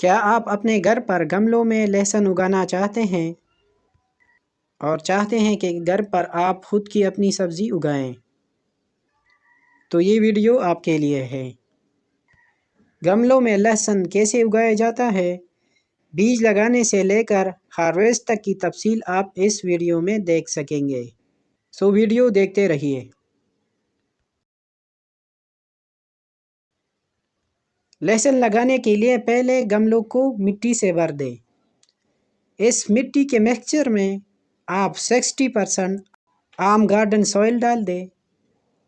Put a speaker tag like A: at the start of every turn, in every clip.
A: کیا آپ اپنے گھر پر گملوں میں لہسن اگانا چاہتے ہیں اور چاہتے ہیں کہ گھر پر آپ خود کی اپنی سبزی اگائیں؟ تو یہ ویڈیو آپ کے لیے ہے۔ گملوں میں لہسن کیسے اگایا جاتا ہے، بیج لگانے سے لے کر ہارویسٹ تک کی تفصیل آپ اس ویڈیو میں دیکھ سکیں گے۔ ویڈیو دیکھتے رہیے۔ لہسن لگانے کے لیے پہلے گملوں کو مٹی سے بھر دیں۔ اس مٹی کے مکسچر میں آپ 60% عام گارڈن سوئل ڈال دیں،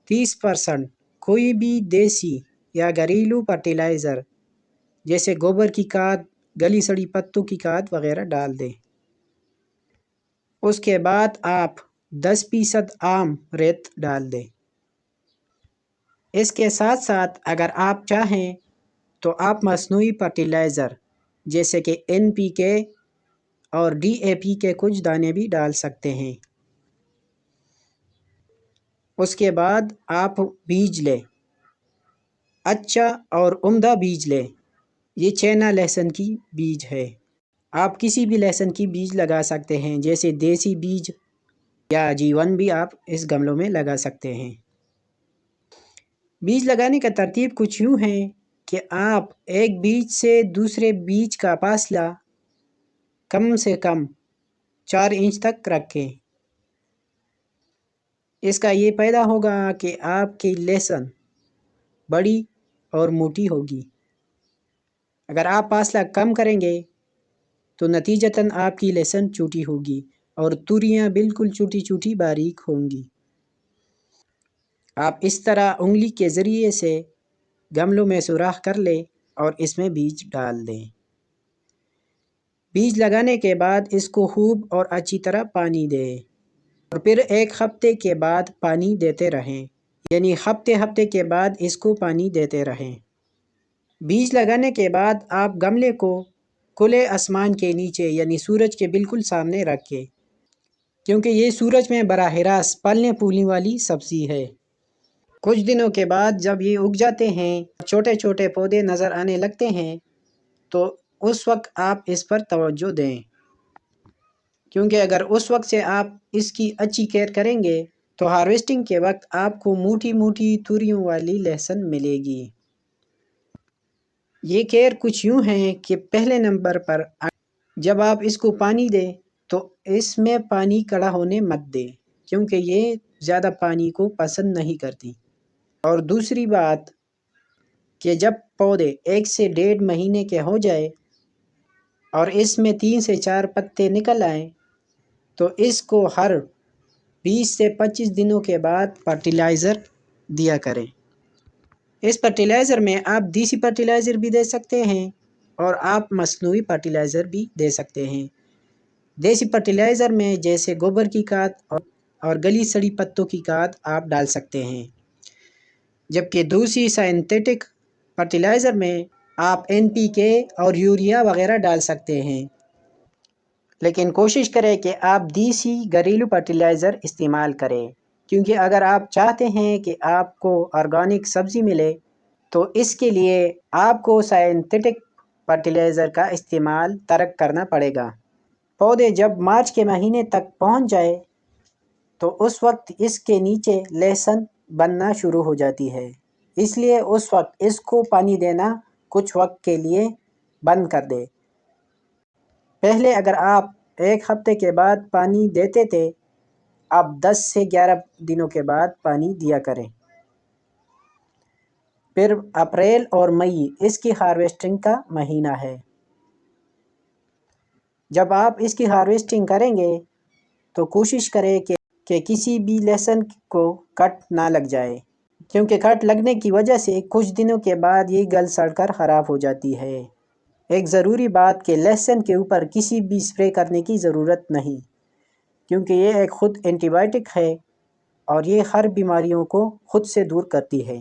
A: 30% کوئی بھی دیسی یا گھریلو فرٹیلائزر جیسے گوبر کی کھاد، گلی سڑی پتوں کی کھاد وغیرہ ڈال دیں۔ اس کے بعد آپ 10% عام ریت ڈال دیں۔ اس کے ساتھ ساتھ اگر آپ چاہیں تو آپ مصنوعی فرٹیلائزر جیسے کہ NPK اور DAP کے کچھ دانے بھی ڈال سکتے ہیں۔ اس کے بعد آپ بیج لیں، اچھا اور عمدہ بیج لیں۔ یہ چینا لہسن کی بیج ہے۔ آپ کسی بھی لہسن کی بیج لگا سکتے ہیں، جیسے دیسی بیج یا G1 بھی آپ اس گملوں میں لگا سکتے ہیں۔ بیج لگانے کا ترتیب کچھ یوں ہے کہ آپ ایک بیج سے دوسرے بیج کا فاصلہ کم سے کم 4 انچ تک رکھیں۔ اس کا یہ پیدا ہوگا کہ آپ کی لہسن بڑی اور موٹی ہوگی۔ اگر آپ فاصلہ کم کریں گے تو نتیجتاً آپ کی لہسن چھوٹی ہوگی اور توریاں بالکل چھوٹی چھوٹی باریک ہوں گی۔ آپ اس طرح انگلی کے ذریعے سے گملوں میں سوراخ کر لیں اور اس میں بیج ڈال دیں۔ بیج لگانے کے بعد اس کو خوب اور اچھی طرح پانی دیں اور پھر ایک ہفتے کے بعد پانی دیتے رہیں، یعنی ہفتے کے بعد اس کو پانی دیتے رہیں۔ بیج لگانے کے بعد آپ گملے کو کھلے آسمان کے نیچے یعنی سورج کے بالکل سامنے رکھیں، کیونکہ یہ سورج میں براہ راست پلنے پھولنے والی سبزی ہے۔ کچھ دنوں کے بعد جب یہ اگ جاتے ہیں، چھوٹے چھوٹے پودے نظر آنے لگتے ہیں، تو اس وقت آپ اس پر توجہ دیں، کیونکہ اگر اس وقت سے آپ اس کی اچھی کیئر کریں گے تو ہارویسٹنگ کے وقت آپ کو موٹی موٹی توریوں والی لہسن ملے گی۔ یہ کیئر کچھ یوں ہے کہ پہلے نمبر پر جب آپ اس کو پانی دیں تو اس میں پانی کڑا ہونے مت دیں، کیونکہ یہ زیادہ پانی کو پسند نہیں کرتی۔ اور دوسری بات کہ جب پودے 1 سے 1.5 مہینے کے ہو جائے اور اس میں 3 سے 4 پتے نکل آئیں تو اس کو ہر 20 سے 25 دنوں کے بعد فرٹیلائزر دیا کریں۔ اس فرٹیلائزر میں آپ دیسی فرٹیلائزر بھی دے سکتے ہیں اور آپ مصنوعی فرٹیلائزر بھی دے سکتے ہیں۔ دیسی فرٹیلائزر میں جیسے گوبر کی کھاد اور گلی سڑی پتوں کی کھاد آپ ڈال سکتے ہیں، جبکہ دوسری سائنتھیٹک فرٹیلائزر میں آپ NPK اور یوریا وغیرہ ڈال سکتے ہیں۔ لیکن کوشش کریں کہ آپ دیسی گھریلو فرٹیلائزر استعمال کریں، کیونکہ اگر آپ چاہتے ہیں کہ آپ کو آرگینک سبزی ملے تو اس کے لیے آپ کو سائنتھیٹک فرٹیلائزر کا استعمال ترک کرنا پڑے گا۔ پودے جب مارچ کے مہینے تک پہنچ جائے تو اس وقت اس کے نیچے لہسن بننا شروع ہو جاتی ہے، اس لیے اس وقت اس کو پانی دینا کچھ وقت کے لیے بند کر دیں۔ پہلے اگر آپ ایک ہفتے کے بعد پانی دیتے تھے، اب 10 سے 11 دنوں کے بعد پانی دیا کریں۔ پھر اپریل اور مئی اس کی ہارویسٹنگ کا مہینہ ہے۔ جب آپ اس کی ہارویسٹنگ کریں گے تو کوشش کریں کہ کسی بھی لہسن کو کٹ نہ لگ جائے، کیونکہ کٹ لگنے کی وجہ سے کچھ دنوں کے بعد یہ گل سڑ کر خراب ہو جاتی ہے۔ ایک ضروری بات کہ لہسن کے اوپر کسی بھی اسپرے کرنے کی ضرورت نہیں، کیونکہ یہ ایک خود اینٹی بائیوٹک ہے اور یہ ہر بیماریوں کو خود سے دور کرتی ہے۔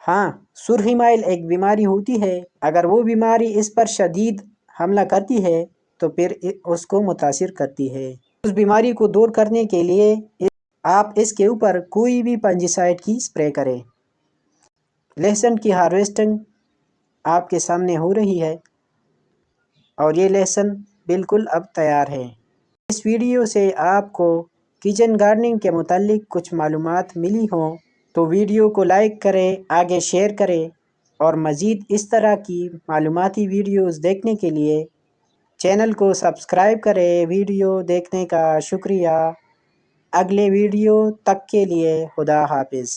A: ہاں، سرخی مائل ایک بیماری ہوتی ہے، اگر وہ بیماری اس پر شدید حملہ کرتی ہے تو پھر اس کو متاثر کرتی ہے۔ اس بیماری کو دور کرنے کے لیے آپ اس کے اوپر کوئی بھی فنجی سائڈ کی اسپرے کریں۔ لہسن کی ہارویسٹنگ آپ کے سامنے ہو رہی ہے اور یہ لیسن بالکل اب تیار ہے۔ اس ویڈیو سے آپ کو کچن گارڈننگ کے متعلق کچھ معلومات ملی ہوں تو ویڈیو کو لائک کریں، آگے شیئر کریں اور مزید اس طرح کی معلوماتی ویڈیوز دیکھنے کے لیے چینل کو سبسکرائب کریں۔ ویڈیو دیکھنے کا شکریہ۔ اگلے ویڈیو تک کے لیے خدا حافظ۔